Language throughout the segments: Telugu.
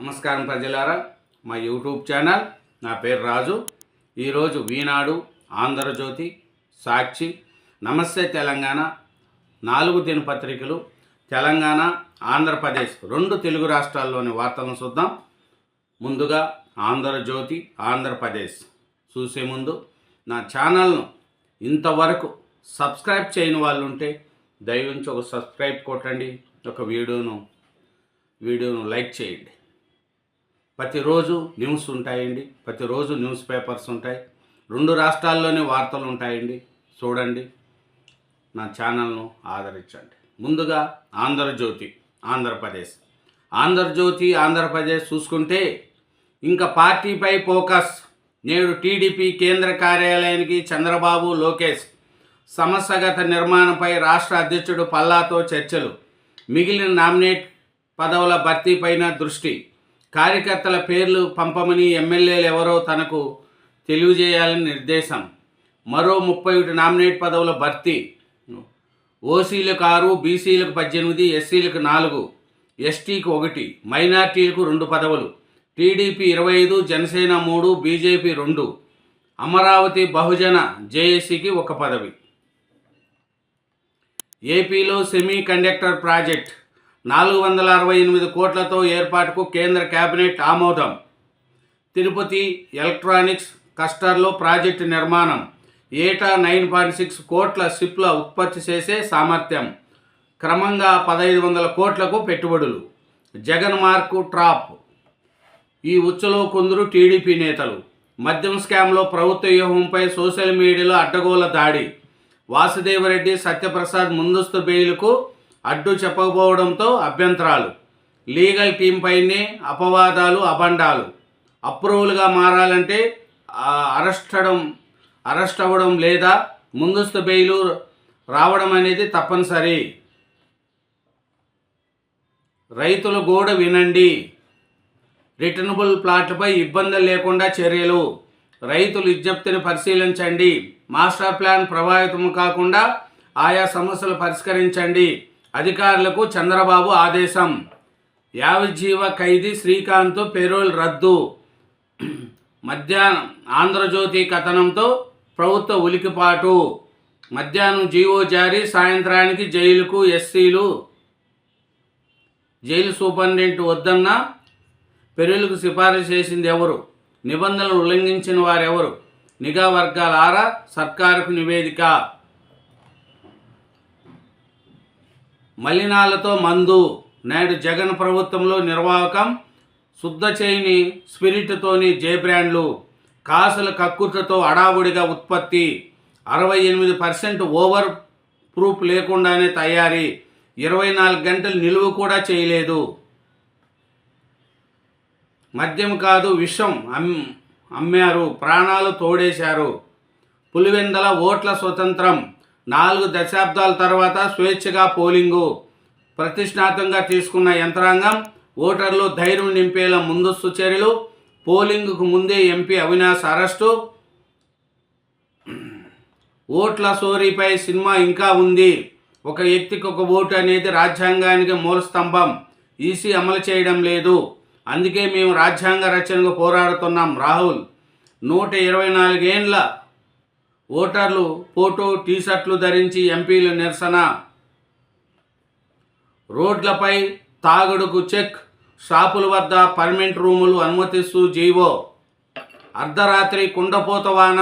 నమస్కారం ప్రజలారా, మా యూట్యూబ్ ఛానల్. నా పేరు రాజు. ఈరోజు ఈనాడు, ఆంధ్రజ్యోతి, సాక్షి, నమస్తే తెలంగాణ 4 దినపత్రికలు తెలంగాణ, ఆంధ్రప్రదేశ్ 2 తెలుగు రాష్ట్రాల్లోని వార్తలను చూద్దాం. ముందుగా ఆంధ్రజ్యోతి, ఆంధ్రప్రదేశ్ చూసే ముందు నా ఛానల్ను ఇంతవరకు సబ్స్క్రైబ్ చేయని వాళ్ళు ఉంటే దయవుంచి ఒక సబ్స్క్రైబ్ కొట్టండి, ఒక వీడియోను లైక్ చేయండి. ప్రతిరోజు న్యూస్ ఉంటాయండి, ప్రతిరోజు న్యూస్ పేపర్స్ ఉంటాయి, 2 రాష్ట్రాల్లోని వార్తలు ఉంటాయండి. చూడండి, నా ఛానల్ను ఆదరించండి. ముందుగా ఆంధ్రజ్యోతి, ఆంధ్రప్రదేశ్ చూసుకుంటే ఇంకా పార్టీపై ఫోకస్. నేడు టీడీపీ కేంద్ర కార్యాలయానికి చంద్రబాబు, లోకేష్ సమస్యగత నిర్మాణంపై రాష్ట్ర అధ్యక్షుడు పల్లాతో చర్చలు. మిగిలిన నామినేట్ పదవుల భర్తీపైన దృష్టి. కార్యకర్తల పేర్లు పంపమని ఎమ్మెల్యేలు ఎవరో తనకు తెలియజేయాలని నిర్దేశం. మరో 31 నామినేట్ పదవుల భర్తీ. ఓసీలకు 6, బీసీలకు 18, ఎస్సీలకు 4, ఎస్టీకి 1, మైనార్టీలకు 2 పదవులు. TDP 25, Janasena 3, BJP 2. అమరావతి బహుజన జేఏసీకి 1 పదవి. ఏపీలో సెమీ కండక్టర్ ప్రాజెక్ట్ 468 కోట్లతో ఏర్పాటుకు కేంద్ర కేబినెట్ ఆమోదం. తిరుపతి ఎలక్ట్రానిక్స్ క్లస్టర్లో ప్రాజెక్టు నిర్మాణం. ఏటా 9.6 కోట్ల షిప్ల ఉత్పత్తి చేసే సామర్థ్యం. క్రమంగా 1500 కోట్లకు పెట్టుబడులు. Jagan mark trap. ఈ ఉచ్చులో కొందరు టీడీపీ నేతలు. మద్యం స్కామ్లో ప్రభుత్వ వ్యూహంపై సోషల్ మీడియాలో అడ్డగోల దాడి. వాసుదేవరెడ్డి, సత్యప్రసాద్ ముందస్తు బెయిల్కు అడ్డు చెప్పకపోవడంతో అభ్యంతరాలు. లీగల్ టీంపైనే అపవాదాలు, అబండాలు. అప్రూవల్గా మారాలంటే అరెస్ట్ అవ్వడం లేదా ముందస్తు బెయిలు రావడం అనేది తప్పనిసరి. రైతుల గోడ వినండి. రిటర్నబుల్ ప్లాట్లపై ఇబ్బందులు లేకుండా చర్యలు. రైతుల విజ్ఞప్తిని పరిశీలించండి. మాస్టర్ ప్లాన్ ప్రభావితం కాకుండా ఆయా సమస్యలు పరిష్కరించండి. అధికారులకు చంద్రబాబు ఆదేశం. యావజ్జీవ ఖైదీ శ్రీకాంత్ పెరోల్ రద్దు. మధ్యాహ్నం ఆంధ్రజ్యోతి కథనంతో ప్రభుత్వ ఉలికిపాటు. మధ్యాహ్నం జీవో జారీ, సాయంత్రానికి జైలుకు ఎస్సీలు. జైలు సూపరింటెండెంట్ వద్దన్న పెరోల్కు సిఫారసు చేసింది ఎవరు? నిబంధనలు ఉల్లంఘించిన వారెవరు? నిఘా వర్గాల ఆరా, సర్కారుకు నివేదిక. మలినాలతో మందు. నేడు జగన్ ప్రభుత్వంలో నిర్వాహకం. శుద్ధ చేయని స్పిరిట్తోని జే బ్రాండ్లు. కాసుల కక్కుర్తతో అడావుడిగా ఉత్పత్తి. 68% ఓవర్ ప్రూఫ్ లేకుండానే తయారీ. 24 గంటలు నిలువ కూడా చేయలేదు. మద్యం కాదు విషం అమ్మారు, ప్రాణాలు తోడేశారు. పులివెందల ఓట్ల స్వతంత్రం. 4 దశాబ్దాల తర్వాత స్వేచ్ఛగా పోలింగు. ప్రతిష్టాత్మకంగా తీసుకున్న యంత్రాంగం. ఓటర్లు ధైర్యం నింపేలా ముందస్తు చర్యలు. పోలింగుకు ముందే ఎంపీ అవినాష్ అరెస్టు. ఓట్ల సోరీపై సినిమా ఇంకా ఉంది. ఒక వ్యక్తికి ఒక ఓటు అనేది రాజ్యాంగానికి మూలస్తంభం. ఈసీ అమలు చేయడం లేదు. అందుకే మేము రాజ్యాంగ రచనకు పోరాడుతున్నాం. రాహుల్. 124 ఏండ్ల ఓటర్లు ఫోటో టీషర్ట్లు ధరించి ఎంపీలు నిరసన. రోడ్లపై తాగుడుకు చెక్. షాపుల వద్ద పర్మనెంట్ రూములు అనుమతిస్తూ జీవో. అర్ధరాత్రి కుండపోత వాన.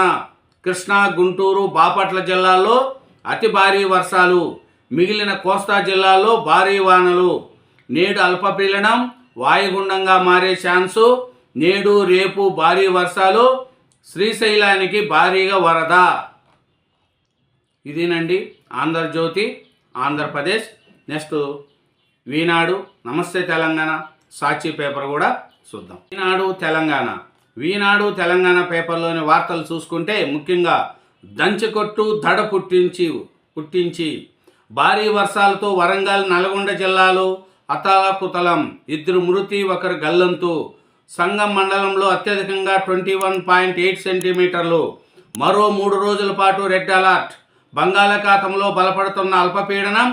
కృష్ణా, గుంటూరు, బాపట్ల జిల్లాల్లో అతి భారీ వర్షాలు. మిగిలిన కోస్తా జిల్లాల్లో భారీ వానలు. నేడు అల్పపీడనం వాయుగుండంగా మారే ఛాన్సు. నేడు రేపు భారీ వర్షాలు. శ్రీశైలానికి భారీగా వరద. ఇదేనండి ఆంధ్రజ్యోతి, ఆంధ్రప్రదేశ్. నెక్స్ట్ ఈనాడు, నమస్తే తెలంగాణ, సాక్షి పేపర్ కూడా చూద్దాం. ఈనాడు తెలంగాణ పేపర్లోని వార్తలు చూసుకుంటే ముఖ్యంగా దంచికొట్టు దడ పుట్టించి భారీ వర్షాలతో వరంగల్, నల్గొండ జిల్లాలో అతలాకుతలం. 2 మృతి, 1 గల్లంతు. సంగం మండలంలో అత్యధికంగా 21.8 సెంటీమీటర్లు. మరో 3 రోజుల పాటు రెడ్ అలర్ట్. బంగాళాఖాతంలో బలపడుతున్న అల్పపీడనం.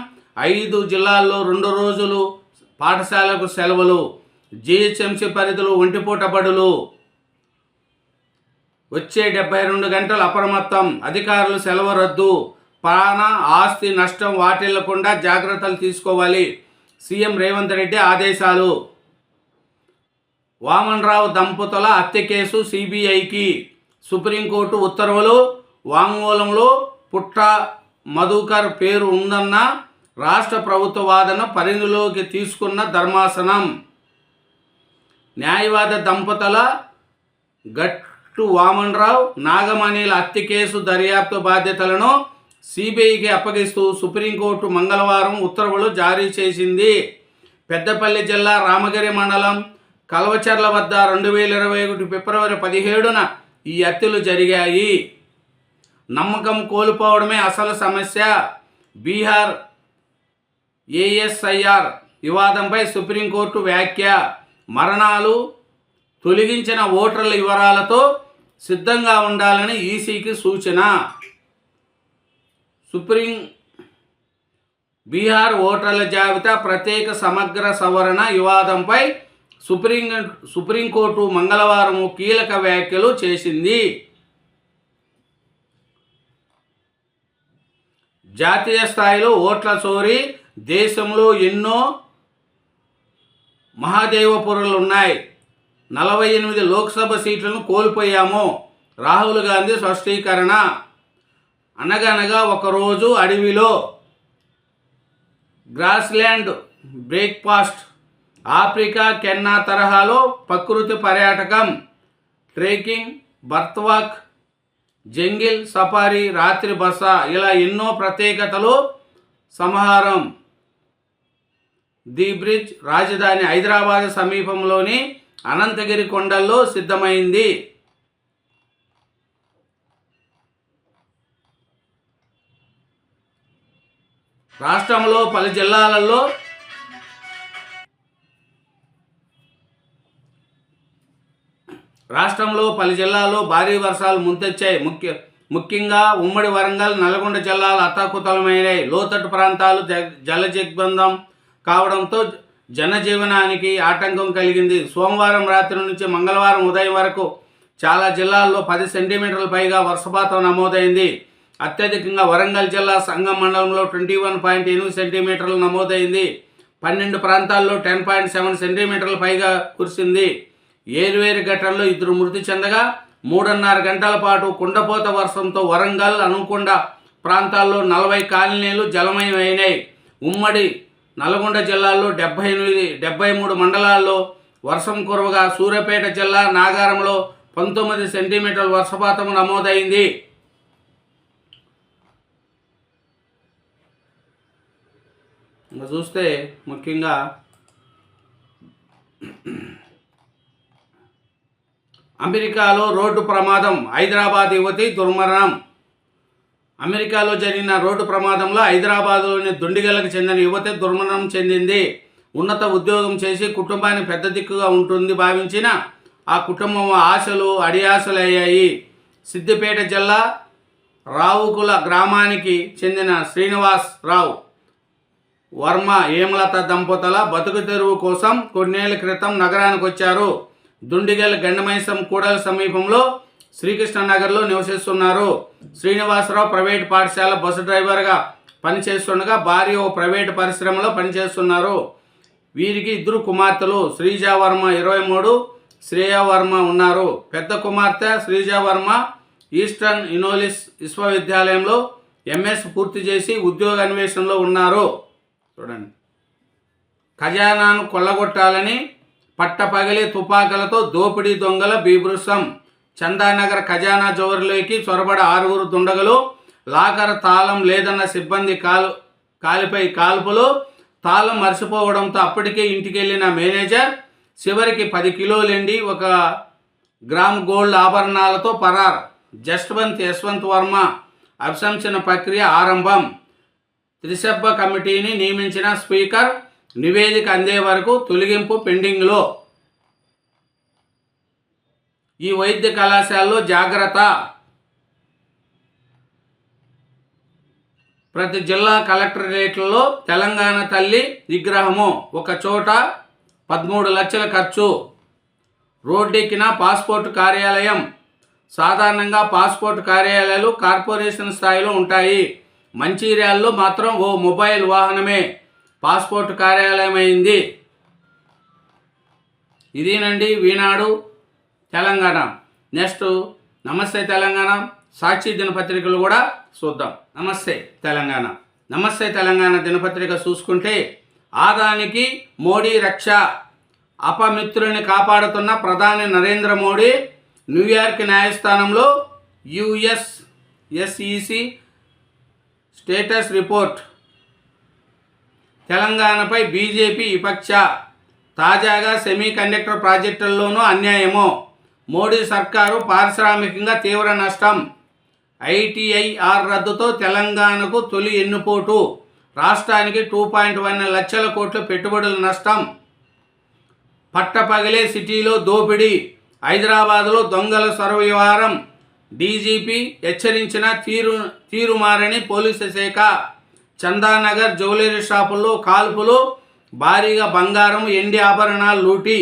5 జిల్లాల్లో 2 రోజులు పాఠశాలకు సెలవులు. జీహెచ్ఎంసీ పరిధిలో ఒంటిపూట బడులు. వచ్చే 72 గంటలు అప్రమత్తం. అధికారులు సెలవు రద్దు. ప్రాణ ఆస్తి నష్టం వాటిల్లకుండా జాగ్రత్తలు తీసుకోవాలి. సీఎం రేవంత్ రెడ్డి ఆదేశాలు. వామన్ రావు దంపతుల హత్య కేసు సిబిఐకి సుప్రీంకోర్టు ఉత్తర్వులు. వాంగ్మూలంలో పుట్ట మధుకర్ పేరు ఉందన్న రాష్ట్ర ప్రభుత్వ వాదన పరిధిలోకి తీసుకున్న ధర్మాసనం. న్యాయవాద దంపతుల గట్టు వామన్ రావు నాగమణిల హత్య కేసు దర్యాప్తు బాధ్యతలను సిబిఐకి అప్పగిస్తూ సుప్రీంకోర్టు మంగళవారం ఉత్తర్వులు జారీ చేసింది. పెద్దపల్లి జిల్లా రామగిరి మండలం కల్వచర్ల వద్ద 2021 ఫిబ్రవరి 17న ఈ హత్యలు జరిగాయి. నమ్మకం కోల్పోవడమే అసలు సమస్య. బీహార్ ఏఎస్ఐఆర్ వివాదంపై సుప్రీంకోర్టు వ్యాఖ్య. మరణాలు తొలగించిన ఓటర్ల వివరాలతో సిద్ధంగా ఉండాలని ఈసీకి సూచన. బీహార్ ఓటర్ల జాబితా ప్రత్యేక సమగ్ర సవరణ వివాదంపై సుప్రీంకోర్టు మంగళవారం కీలక వ్యాఖ్యలు చేసింది. జాతీయ స్థాయిలో ఓట్ల చోరీ. దేశంలో ఎన్నో మహాదేవపురాలు ఉన్నాయి. 48 లోక్సభ సీట్లను కోల్పోయాము. రాహుల్ గాంధీ స్పష్టీకరణ. అనగనగా ఒకరోజు అడవిలో గ్రాస్ల్యాండ్ బ్రేక్ఫాస్ట్. ఆఫ్రికా కెన్నా తరహాలో ప్రకృతి పర్యాటకం, ట్రెక్కింగ్, బర్త్వాక్, జంగిల్ సఫారీ, రాత్రి బస, ఇలా ఎన్నో ప్రత్యేకతలు సమాహారం. ది బ్రిడ్జ్ రాజధాని హైదరాబాద్ సమీపంలోని అనంతగిరి కొండల్లో సిద్ధమైంది. రాష్ట్రంలో పలు జిల్లాల్లో భారీ వర్షాలు ముంచెత్తాయి. ముఖ్యంగా ఉమ్మడి వరంగల్, నల్గొండ జిల్లాలు అతలాకుతలమైనాయి. లోతట్టు ప్రాంతాలు జలదిగ్బంధం కావడంతో జనజీవనానికి ఆటంకం కలిగింది. సోమవారం రాత్రి నుంచి మంగళవారం ఉదయం వరకు చాలా జిల్లాల్లో 10 సెంటీమీటర్ల పైగా వర్షపాతం నమోదైంది. అత్యధికంగా వరంగల్ జిల్లా సంగం మండలంలో 21.8 సెంటీమీటర్లు నమోదైంది. 12 ప్రాంతాల్లో 10.7 సెంటీమీటర్ల పైగా కురిసింది. ఏరువేరు ఘటనలో 2 మృతి చెందగా 3.5 గంటల పాటు కుండపోత వర్షంతో వరంగల్, అనుకొండ ప్రాంతాల్లో 40 కాలనీలు జలమయమైనాయి. ఉమ్మడి నల్గొండ జిల్లాలో 73 మండలాల్లో వర్షం కురవగా సూర్యాపేట జిల్లా నాగారంలో 19 సెంటీమీటర్ల వర్షపాతం నమోదైంది. ఇంకా చూస్తే ముఖ్యంగా అమెరికాలో రోడ్డు ప్రమాదం, హైదరాబాద్ యువతి దుర్మరణం. అమెరికాలో జరిగిన రోడ్డు ప్రమాదంలో హైదరాబాద్లోని దుండిగలకు చెందిన యువతి దుర్మరణం చెందింది. ఉన్నత ఉద్యోగం చేసి కుటుంబానికి పెద్ద దిక్కుగా ఉంటుంది భావించిన ఆ కుటుంబం ఆశలు అడియాసలయ్యాయి. సిద్దిపేట జిల్లా రావుకుల గ్రామానికి చెందిన శ్రీనివాస్ రావు వర్మ, హేమలత దంపతుల బతుకు తెరువు కోసం కొన్నేళ్ల క్రితం నగరానికి వచ్చారు. దుండిగల్ గండమైసం కూడల సమీపంలో శ్రీకృష్ణనగర్లో నివసిస్తున్నారు. శ్రీనివాసరావు ప్రైవేట్ పాఠశాల బస్సు డ్రైవర్గా పనిచేస్తుండగా భార్య ఓ ప్రైవేటు పరిశ్రమలో పనిచేస్తున్నారు. వీరికి 2 కుమార్తెలు, శ్రీజా వర్మ 23, శ్రేయా వర్మ ఉన్నారు. పెద్ద కుమార్తె శ్రీజా వర్మ ఈస్టర్న్ ఇనోలిస్ విశ్వవిద్యాలయంలో ఎంఎస్ పూర్తి చేసి ఉద్యోగ అన్వేషణలో ఉన్నారు. చూడండి, ఖజానాను కొల్లగొట్టాలని పట్టపగలి తుపాకులతో దోపిడీ దొంగల బీభృసం. చందానగర్ ఖజానా జోరులోకి చొరబడ 6 దుండగులు. లాకర్ తాళం లేదన్న సిబ్బంది కాలిపై కాల్పులు. తాళం మర్చిపోవడంతో అప్పటికే ఇంటికి వెళ్ళిన మేనేజర్ చివరికి 10 కిలోలు ఎండి 1 గ్రామ్ గోల్డ్ ఆభరణాలతో పరార్. జస్వంత్ యశ్వంత్ వర్మ అభిశంసన ప్రక్రియ ఆరంభం. త్రిసభ్య కమిటీని నియమించిన స్పీకర్. నివేదిక అందే వరకు తొలగింపు పెండింగ్లో. ఈ వైద్య కళాశాలలో జాగ్రత్త. ప్రతి జిల్లా కలెక్టరేట్లలో తెలంగాణ తల్లి విగ్రహము, ఒక చోట 13 లక్షల ఖర్చు. రోడ్డెక్కిన పాస్పోర్ట్ కార్యాలయం. సాధారణంగా పాస్పోర్ట్ కార్యాలయాలు కార్పొరేషన్ స్థాయిలో ఉంటాయి. మంచిర్యాలలో మాత్రం ఓ మొబైల్ వాహనమే పాస్పోర్ట్ కార్యాలయం అయింది. ఇదేనండి ఈనాడు తెలంగాణ. నెక్స్ట్ నమస్తే తెలంగాణ సాక్షి దినపత్రికలు కూడా చూద్దాం. నమస్తే తెలంగాణ. నమస్తే తెలంగాణ దినపత్రిక చూసుకుంటే ఆదానికి మోడీ రక్ష. అపమిత్రుని కాపాడుతున్న ప్రధాని నరేంద్ర మోడీ న్యూయార్క్ న్యాయస్థానంలో యుఎస్ఎస్ఈసి స్టేటస్ రిపోర్ట్. తెలంగాణపై బీజేపీ విపక్ష. తాజాగా సెమీ కండక్టర్ ప్రాజెక్టుల్లోనూ అన్యాయమో. మోడీ సర్కారు పారిశ్రామికంగా తీవ్ర నష్టం. ఐటీఐఆర్ రద్దుతో తెలంగాణకు తొలి ఎన్నుపోటు. రాష్ట్రానికి 2.1 లక్షల కోట్ల పెట్టుబడుల నష్టం. పట్టపగలే సిటీలో దోపిడీ. హైదరాబాదులో దొంగల సొర వ్యవహారం. డీజీపీ హెచ్చరించిన తీరుమారని పోలీసు శాఖ. చందానగర్ జ్యువెలరీ షాపుల్లో కాల్పులు. భారీగా బంగారం ఎండి ఆభరణాలు లూటీ.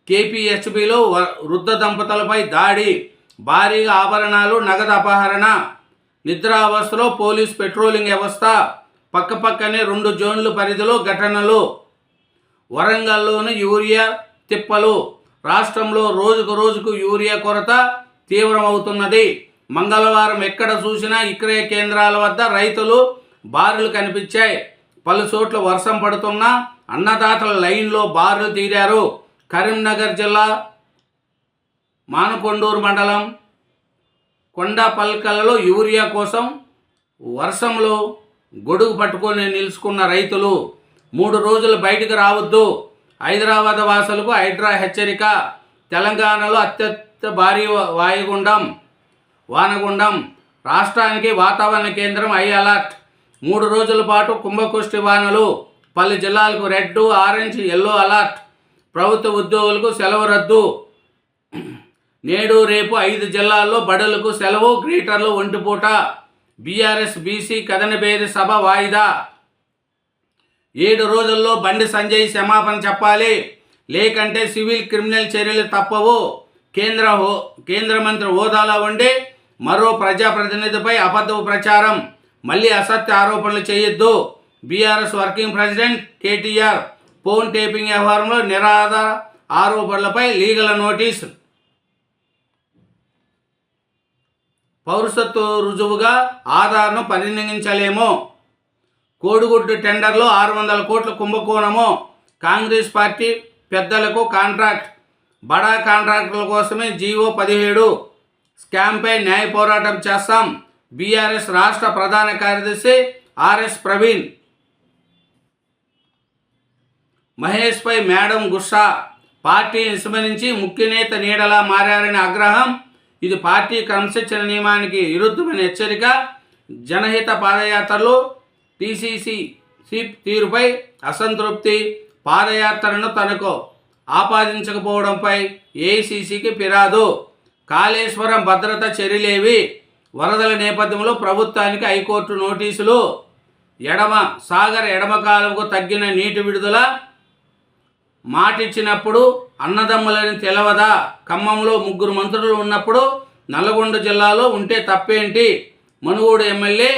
కేపీహెచ్బిలో వృద్ధ దంపతులపై దాడి. భారీగా ఆభరణాలు నగదు అపహరణ. నిద్రావస్థలో పోలీస్ పెట్రోలింగ్ వ్యవస్థ. పక్కపక్కనే 2 జోన్ల పరిధిలో ఘటనలు. వరంగల్లోని యూరియా తిప్పలు. రాష్ట్రంలో రోజుకు రోజుకు యూరియా కొరత తీవ్రమవుతున్నది. మంగళవారం ఎక్కడ చూసినా విక్రయ కేంద్రాల వద్ద రైతులు బారులు కనిపించాయి. పలు చోట్ల వర్షం పడుతున్నా అన్నదాతల లైన్లో బారులు తీరారు. కరీంనగర్ జిల్లా మానకొండూరు మండలం కొండపల్కలలో యూరియా కోసం వర్షంలో గొడుగు పట్టుకొని నిలుచుకున్న రైతులు. 3 రోజులు బయటకు రావద్దు. హైదరాబాద్ వాసులకు హైడ్రా హెచ్చరిక. తెలంగాణలో అత్యంత భారీ వానగుండం. రాష్ట్రానికి వాతావరణ కేంద్రం హై అలర్ట్. 3 రోజుల పాటు కుంభవృష్టి వానలు. పలు జిల్లాలకు రెడ్, ఆరెంజ్, ఎల్లో అలర్ట్. ప్రభుత్వ ఉద్యోగులకు సెలవు రద్దు. నేడు రేపు 5 జిల్లాల్లో బడులకు సెలవు. గ్రేటర్లో ఒంటిపూట. బీఆర్ఎస్ బీసీ కథనభేది సభ వాయిదా. 7 రోజుల్లో బండి సంజయ్ క్షమాపణ చెప్పాలి, లేకంటే సివిల్ క్రిమినల్ చర్యలు తప్పవు. కేంద్ర మంత్రి హోదాలో ఉండి మరో ప్రజాప్రతినిధిపై అబద్ధపు ప్రచారం. మళ్ళీ అసత్య ఆరోపణలు చేయొద్దు. BRS working president KTR phone taping వ్యవహారంలో నిరాధార ఆరోపణలపై లీగల్ నోటీసు. పౌరసత్వ రుజువుగా ఆధార్ను పరిగణించలేమో. కోడిగుడ్డు టెండర్లో 600 కోట్ల కుంభకోణము. కాంగ్రెస్ పార్టీ పెద్దలకు కాంట్రాక్ట్. బడా కాంట్రాక్టుల కోసమే జీవో 17. స్కామ్పై న్యాయ పోరాటం చేస్తాం. బీఆర్ఎస్ రాష్ట్ర ప్రధాన కార్యదర్శి ఆర్ఎస్ ప్రవీణ్. మహేష్పై మేడం గుస్సా. పార్టీని విస్మరించి ముఖ్యనేత నీడలా మారని ఆగ్రహం. ఇది పార్టీ క్రమశిక్షణ నియమానికి విరుద్ధమైన హెచ్చరిక. జనహిత పాదయాత్రలు. టీసీసీ తీరుపై అసంతృప్తి. పాదయాత్రను తనకు ఆపాదించకపోవడంపై ఏఐసీసీకి ఫిర్యాదు. కాళేశ్వరం భద్రత చర్యలేవి. వరదల నేపథ్యంలో ప్రభుత్వానికి హైకోర్టు నోటీసులు. సాగర్ ఎడమ కాలువకు తగ్గిన నీటి విడుదల. మాటిచ్చినప్పుడు అన్నదమ్ములని తెలవదా? ఖమ్మంలో 3 మంత్రులు ఉన్నప్పుడు నల్గొండ జిల్లాలో ఉంటే తప్పేంటి? మనుగోడు ఎమ్మెల్యే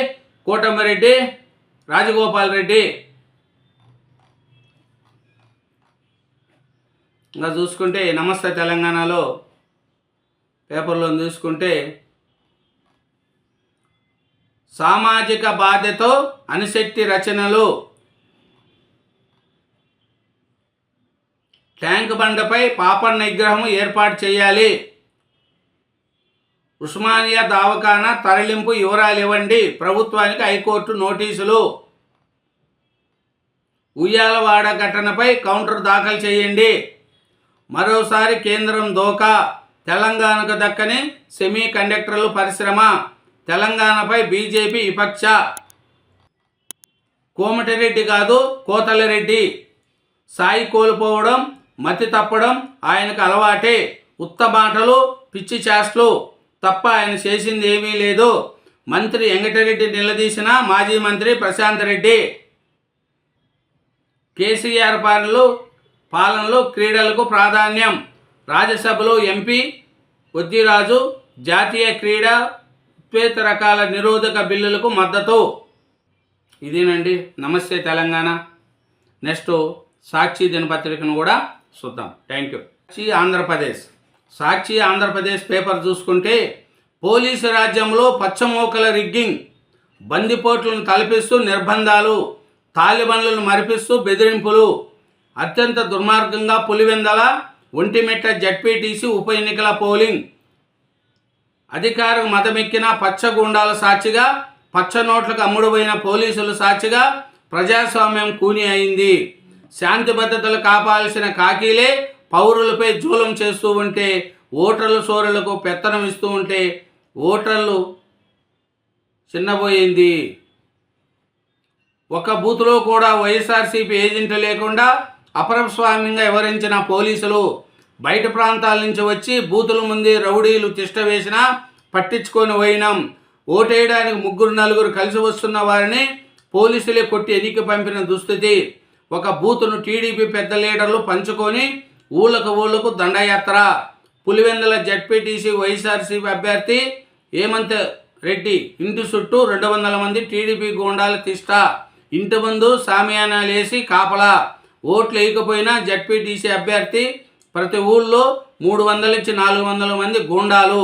కోటమిరెడ్డి రాజగోపాల్ రెడ్డి. ఇంకా చూసుకుంటే నమస్తే తెలంగాణలో పేపర్లో చూసుకుంటే సామాజిక బాధ్యత అణుశక్తి రచనలు. ట్యాంక్ బండపై పాపన్న విగ్రహం ఏర్పాటు చేయాలి. ఉస్మానియా దవాఖానా తరలింపు వివరాలు ఇవ్వండి. ప్రభుత్వానికి హైకోర్టు నోటీసులు. ఉయ్యాలవాడ ఘటనపై కౌంటర్ దాఖలు చేయండి. మరోసారి కేంద్రం దోకా. తెలంగాణకు దక్కని సెమీ కండక్టర్ల పరిశ్రమ. తెలంగాణపై బీజేపీ విపక్ష. కోమటిరెడ్డి కాదు కోతలరెడ్డి. సాయి కోల్పోవడం, మతి తప్పడం ఆయనకు అలవాటే. ఉత్త మాటలు, పిచ్చి చేష్టలు తప్ప ఆయన చేసింది ఏమీ లేదు. మంత్రి వెంకటరెడ్డి నిలదీసిన మాజీ మంత్రి ప్రశాంత్ రెడ్డి. కేసీఆర్ పాలనలో క్రీడలకు ప్రాధాన్యం. రాజ్యసభలో ఎంపీ వద్దిరాజు జాతీయ క్రీడా ఉత్పేత రకాల నిరోధక బిల్లులకు మద్దతు. ఇదేనండి నమస్తే తెలంగాణ. నెక్స్ట్ సాక్షి దినపత్రికను కూడా చూద్దాం. Thank you. Sakshi Andhra Pradesh paper చూసుకుంటే పోలీసు రాజ్యంలో పచ్చమోకల రిగ్గింగ్, బందిపోట్లను తలపిస్తూ నిర్బంధాలు, తాలిబన్లను మరిపిస్తూ బెదిరింపులు, అత్యంత దుర్మార్గంగా పులివెందల ఒంటిమిట్ట జడ్పీటీసీ ఉప ఎన్నికల పోలింగ్, అధికారం మదమెక్కిన పచ్చగూండాల సాక్షిగా, పచ్చ నోట్లకు అమ్ముడుపోయిన పోలీసుల సాక్షిగా ప్రజాస్వామ్యం కూని అయింది. శాంతి భద్రతలు కాపాల్సిన కాకీలే పౌరులపై జూలం చేస్తూ ఉంటే, ఓటర్ల సోరులకు పెత్తనం ఇస్తూ ఉంటే ఓటర్లు చిన్నబోయింది. ఒక బూత్లో కూడా వైఎస్ఆర్సీపీ ఏజెంట్లు లేకుండా అప్రస్వామ్యంగా వ్యవహరించిన పోలీసులు, బయట ప్రాంతాల నుంచి వచ్చి బూతుల ముందే రౌడీలు తిష్ట వేసినా పట్టించుకొని పోయినాం. ఓటేయడానికి 3-4 కలిసి వస్తున్న వారిని పోలీసులే కొట్టి ఎన్నిక పంపిన దుస్థితి. ఒక బూతును టీడీపీ పెద్ద లీడర్లు పంచుకొని ఊళ్ళకు దండయాత్ర. పులివెందుల జడ్పీటీసీ వైఎస్ఆర్సీపీ అభ్యర్థి హేమంత్ రెడ్డి ఇంటి చుట్టూ 200 మంది టీడీపీ గూండాల తిష్ట. ఇంటి ముందు సామియానాలేసి కాపలా. ఓట్లు వేయకపోయినా జడ్పీటీసీ అభ్యర్థి ప్రతి ఊళ్ళో 300-400 మంది గూండాలు,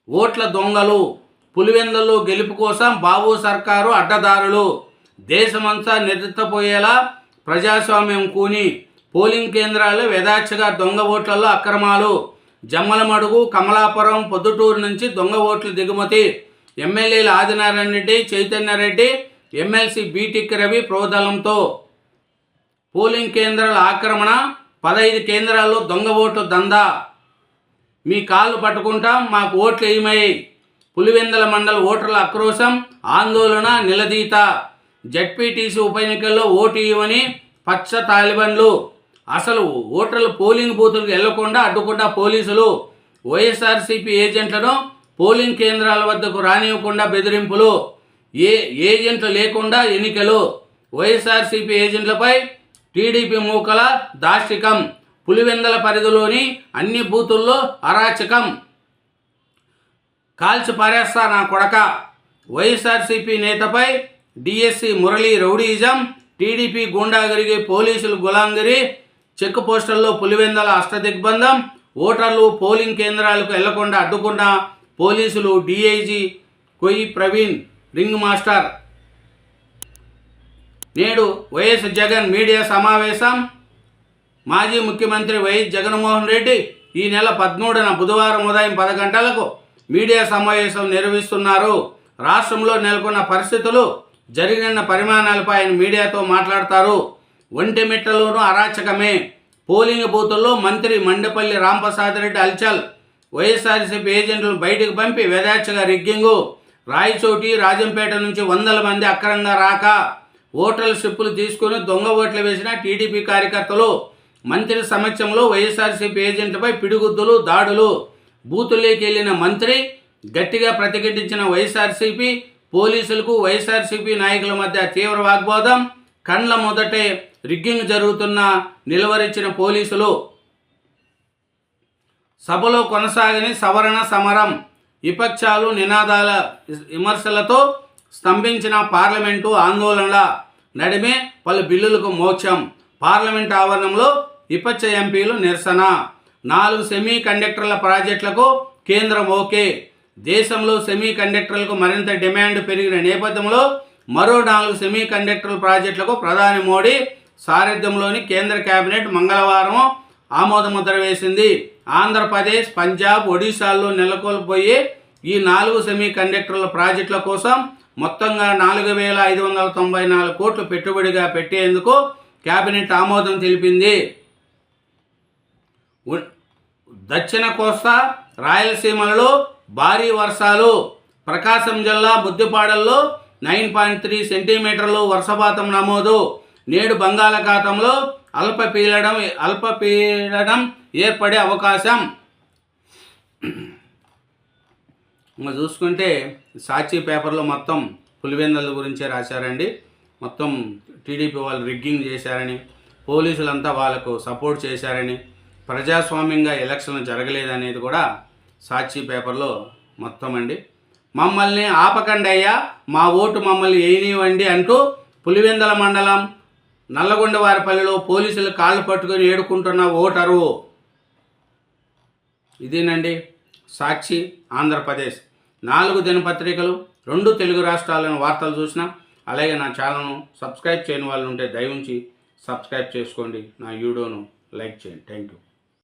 ఓట్ల దొంగలు. పులివెందుల్లో గెలుపు కోసం బాబు సర్కారు అడ్డదారులు. దేశమంతా నిర్దిత్తపోయేలా ప్రజాస్వామ్యం కూని. పోలింగ్ కేంద్రాల్లో యథాచ్ఛగా దొంగ ఓట్లలో అక్రమాలు. జమ్మలమడుగు, కమలాపురం, పొద్దుటూరు నుంచి దొంగ ఓట్లు దిగుమతి. ఎమ్మెల్యేలు ఆదినారాయణ రెడ్డి, చైతన్యరెడ్డి, ఎమ్మెల్సీ బీటిక్ రవి ప్రోదలంతో పోలింగ్ కేంద్రాల ఆక్రమణ. 15 కేంద్రాల్లో దొంగ ఓట్లు దందా. మీ కాళ్ళు పట్టుకుంటాం, మాకు ఓట్లు ఏమయ్యాయి. పులివెందుల మండల ఓటర్ల ఆక్రోశం, ఆందోళన, నిలదీత. జడ్పీటీసీ ఉప ఎన్నికల్లో ఓటు ఇవ్వని పచ్చ తాలిబన్లు. అసలు ఓటర్లు పోలింగ్ బూతులకు వెళ్లకుండా అడ్డుకున్న పోలీసులు. వైఎస్ఆర్సీపీ ఏజెంట్లను పోలింగ్ కేంద్రాల వద్దకు రానివ్వకుండా బెదిరింపులు. ఏజెంట్లు లేకుండా ఎన్నికలు. వైఎస్ఆర్సీపీ ఏజెంట్లపై టీడీపీ మూకల దాష్టికం. పులివెందుల పరిధిలోని అన్ని బూతుల్లో అరాచకం. కాల్చి పారేస్తా నా కొడక. వైఎస్ఆర్సీపీ నేతపై డిఎస్సి మురళీ రౌడీయిజం. టీడీపీ గూండాగిరికి పోలీసులు గులాంగిరి. చెక్ పోస్టుల్లో పులివెందుల అష్టదిగ్బంధం. ఓటర్లు పోలింగ్ కేంద్రాలకు వెళ్లకుండా అడ్డుకున్న పోలీసులు. DIG Koyye Praveen ring master. నేడు వైఎస్ జగన్ మీడియా సమావేశం. మాజీ ముఖ్యమంత్రి వైఎస్ జగన్మోహన్ రెడ్డి ఈ నెల 13న బుధవారం ఉదయం 10 గంటలకు మీడియా సమావేశం నిర్వహిస్తున్నారు. రాష్ట్రంలో నెలకొన్న పరిస్థితులు, జరిగిన పరిమాణాలపై ఆయన మీడియాతో మాట్లాడతారు. ఒంటిమిట్టలోనూ అరాచకమే. పోలింగ్ బూతుల్లో మంత్రి మండపల్లి రాంప్రసాద్ రెడ్డి హల్చల్. వైఎస్ఆర్సీపీ ఏజెంట్లను బయటకు పంపి యథాచ్ఛగా రిగ్గింగు. రాయచోటి, రాజంపేట నుంచి 100 మంది అక్రమంగా రాక ఓటర్ల స్లిప్పులు తీసుకుని దొంగ ఓట్లు వేసిన టీడీపీ కార్యకర్తలు. మంత్రి సమక్షంలో వైఎస్ఆర్సీపీ ఏజెంట్లపై పిడిగుద్దులు, దాడులు. బూతుల్లోకి వెళ్ళిన మంత్రి గట్టిగా ప్రతిఘటించిన వైఎస్ఆర్సీపీ పోలీసులకు వైఎస్ఆర్సీపీ నాయకుల మధ్య తీవ్ర వాగ్వాదం. కండ్ల మొదటే రిగ్గింగ్ జరుగుతున్న నిలువరించిన పోలీసులు. సభలో కొనసాగని సవరణ సమరం. విపక్షాలు నినాదాల విమర్శలతో స్తంభించిన పార్లమెంటు. ఆందోళనల నడిమే పలు బిల్లులకు మోక్షం. పార్లమెంటు ఆవరణంలో విపక్ష ఎంపీలు నిరసన. 4 సెమీ కండక్టర్ల ప్రాజెక్టులకు కేంద్రం ఓకే. దేశంలో సెమీ కండక్టర్లకు మరింత డిమాండ్ పెరిగిన నేపథ్యంలో మరో 4 సెమీ కండక్టర్ల ప్రాజెక్టులకు ప్రధాని మోడీ సారథ్యంలోని కేంద్ర కేబినెట్ మంగళవారం ఆమోదముద్ర వేసింది. ఆంధ్రప్రదేశ్, పంజాబ్, ఒడిశాల్లో నెలకొల్పోయే ఈ 4 సెమీ కండక్టర్ల ప్రాజెక్టుల కోసం మొత్తంగా 4,594 కోట్లు పెట్టుబడిగా పెట్టేందుకు కేబినెట్ ఆమోదం తెలిపింది. దక్షిణ కోస్తా, రాయలసీమలలో భారీ వర్షాలు. ప్రకాశం జిల్లా బుద్దిపాడల్లో 9.3 సెంటీమీటర్లు వర్షపాతం నమోదు. నేడు బంగాళాఖాతంలో అల్పపీడనం ఏర్పడే అవకాశం. ఇంకా చూసుకుంటే సాక్షి పేపర్లో మొత్తం పులివెందుల గురించే రాశారండి. మొత్తం టీడీపీ వాళ్ళు రిగ్గింగ్ చేశారని, పోలీసులంతా వాళ్ళకు సపోర్ట్ చేశారని, ప్రజాస్వామ్యంగా ఎలక్షన్లు జరగలేదనేది కూడా సాక్షి పేపర్లో మొత్తం అండి. మమ్మల్ని ఆపకండి అయ్యా, మా ఓటు మమ్మల్ని వేయనివ్వండి అంటూ పులివెందల మండలం నల్లగొండవారిపల్లిలో పోలీసులు కాళ్ళు పట్టుకొని ఏడుకుంటున్న ఓటరు. ఇదేనండి సాక్షి ఆంధ్రప్రదేశ్ 4 దినపత్రికలు, 2 తెలుగు రాష్ట్రాలను వార్తలు చూసినా. అలాగే నా ఛానల్ను సబ్స్క్రైబ్ చేయని వాళ్ళు ఉంటే దయవుంచి సబ్స్క్రైబ్ చేసుకోండి, నా వీడియోను లైక్ చేయండి. Thank you.